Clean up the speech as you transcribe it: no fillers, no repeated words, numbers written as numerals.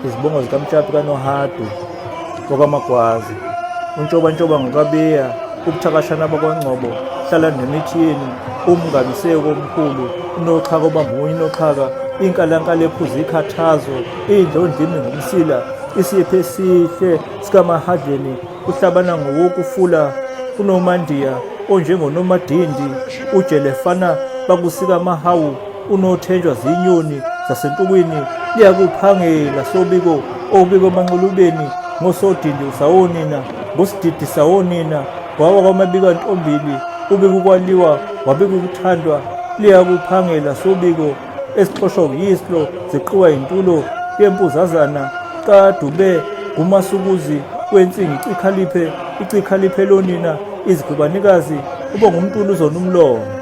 Izibongo zikaMtshaphi kaNohadu wakwaMagwaza, uNtshobantshoba ngokaBeya, ubuthakashana bakwaNgcobo, hlala nemithini, umngamiseko omkhulu, unoxhaka obambunye noxhaka, inkalankala ephuza ikhathazo, idlondlimi ngomsila, isipho esihle sikaMahadleni, uhlabana ngowokufula, unomandiya onjengonomadindi, ujelefana bakusika mahawu, unothenjwa zinyoni zasentukwini, liyakuphangela sobiko, obiko emanxulubeni, ngosodindi usawonina, ngosididi sawonina, wawa kwamabika ntombili, ubiko kwaliwa, wabika ukuthandwa, liyakuphangela sobiko, esixoshwa yislo, ziqiwa yintulo, yempuzazana, kadube, ngumasukuzi, wensingi icikhaliphe lonina, izigqibanikazi, uba ngumntulu uzona umlomo.